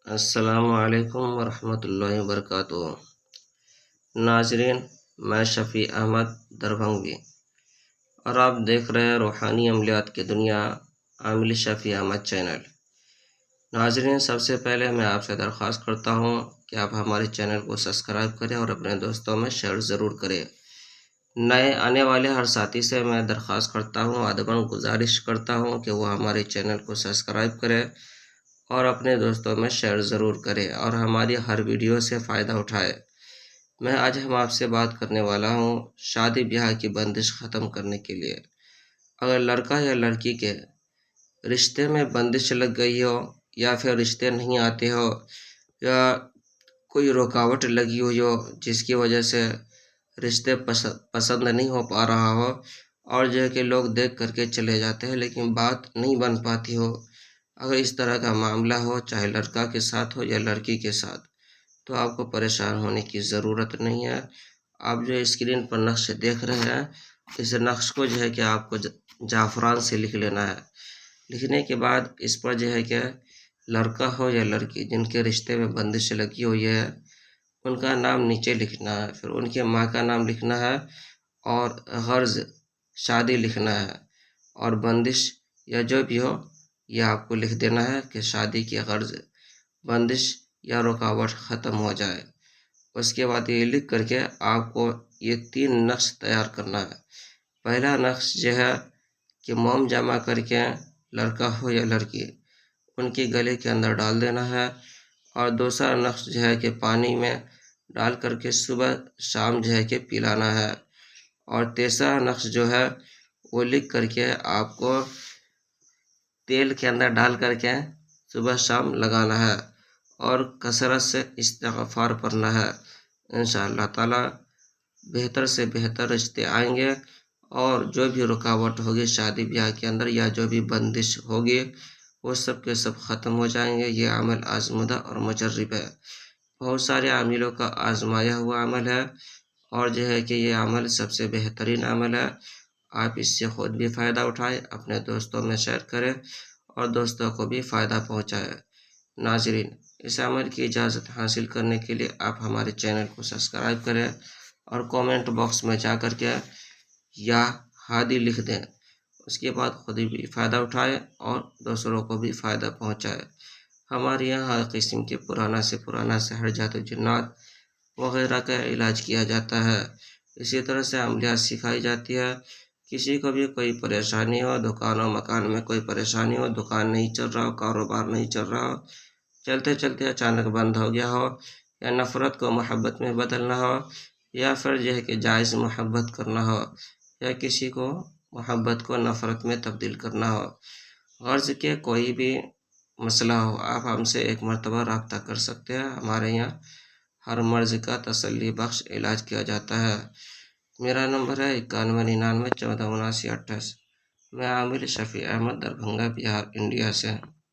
السلام علیکم ورحمۃ اللہ وبرکاتہ۔ ناظرین، میں شفیع احمد دربھنگی اور آپ دیکھ رہے ہیں روحانی عملیات کی دنیا عامل شفیع احمد چینل۔ ناظرین، سب سے پہلے میں آپ سے درخواست کرتا ہوں کہ آپ ہمارے چینل کو سبسکرائب کریں اور اپنے دوستوں میں شیئر ضرور کریں۔ نئے آنے والے ہر ساتھی سے میں درخواست کرتا ہوں، ادباً گزارش کرتا ہوں کہ وہ ہمارے چینل کو سبسکرائب کرے اور اپنے دوستوں میں شیئر ضرور کرے اور ہماری ہر ویڈیو سے فائدہ اٹھائے۔ آج ہم آپ سے بات کرنے والا ہوں شادی بیاہ کی بندش ختم کرنے کے لیے۔ اگر لڑکا یا لڑکی کے رشتے میں بندش لگ گئی ہو یا پھر رشتے نہیں آتے ہو یا کوئی رکاوٹ لگی ہوئی ہو جس کی وجہ سے رشتے پسند نہیں ہو پا رہا ہو اور جو ہے کہ لوگ دیکھ کر کے چلے جاتے ہیں لیکن بات نہیں بن پاتی ہو، اگر اس طرح کا معاملہ ہو چاہے لڑکا کے ساتھ ہو یا لڑکی کے ساتھ، تو آپ کو پریشان ہونے کی ضرورت نہیں ہے۔ آپ جو اسکرین پر نقش دیکھ رہے ہیں، اس نقش کو جو ہے کہ آپ کو زعفران سے لکھ لینا ہے۔ لکھنے کے بعد اس پر جو ہے کہ لڑکا ہو یا لڑکی جن کے رشتے میں بندش لگی ہوئی ہے ان کا نام نیچے لکھنا ہے، پھر ان کے ماں کا نام لکھنا ہے اور غرض شادی لکھنا ہے اور بندش یا جو بھی ہو یہ آپ کو لکھ دینا ہے کہ شادی کی غرض بندش یا رکاوٹ ختم ہو جائے۔ اس کے بعد یہ لکھ کر کے آپ کو یہ 3 نقش تیار کرنا ہے۔ پہلا نقش جو ہے کہ موم جمع کر کے لڑکا ہو یا لڑکی ان کی گلے کے اندر ڈال دینا ہے، اور دوسرا نقش جو ہے کہ پانی میں ڈال کر کے صبح شام جو ہے کہ پلانا ہے، اور تیسرا نقش جو ہے وہ لکھ کر کے آپ کو تیل کے اندر ڈال کر کے صبح شام لگانا ہے اور کثرت سے استغفار پڑھنا ہے۔ انشاءاللہ تعالی بہتر سے بہتر رشتے آئیں گے اور جو بھی رکاوٹ ہوگی شادی بیاہ کے اندر یا جو بھی بندش ہوگی وہ سب کے سب ختم ہو جائیں گے۔ یہ عمل آزمودہ اور مجرب ہے، بہت سارے عاملوں کا آزمایا ہوا عمل ہے اور جو ہے کہ یہ عمل سب سے بہترین عمل ہے۔ آپ اس سے خود بھی فائدہ اٹھائیں، اپنے دوستوں میں شیئر کریں اور دوستوں کو بھی فائدہ پہنچائیں۔ ناظرین، اس عمل کی اجازت حاصل کرنے کے لیے آپ ہمارے چینل کو سبسکرائب کریں اور کومنٹ باکس میں جا کر کے یا ہادی لکھ دیں، اس کے بعد خود بھی فائدہ اٹھائیں اور دوسروں کو بھی فائدہ پہنچائیں۔ ہمارے یہاں ہر قسم کے پرانا سے پرانا سحر جادو جنات وغیرہ کا علاج کیا جاتا ہے، اسی طرح سے عملیات سکھائی جاتی ہے۔ کسی کو بھی کوئی پریشانی ہو، دکان و مکان میں کوئی پریشانی ہو، دکان نہیں چل رہا ہو، کاروبار نہیں چل رہا ہو، چلتے چلتے اچانک بند ہو گیا ہو، یا نفرت کو محبت میں بدلنا ہو، یا پھر جو ہے کہ جائز محبت کرنا ہو، یا کسی کو محبت کو نفرت میں تبدیل کرنا ہو، غرض کہ کوئی بھی مسئلہ ہو، آپ ہم سے ایک مرتبہ رابطہ کر سکتے ہیں۔ ہمارے یہاں ہر مرض کا تسلی بخش علاج کیا جاتا ہے۔ میرا نمبر ہے 9199 1479 28۔ میں عامل شفیع احمد دربھنگہ بہار انڈیا سے۔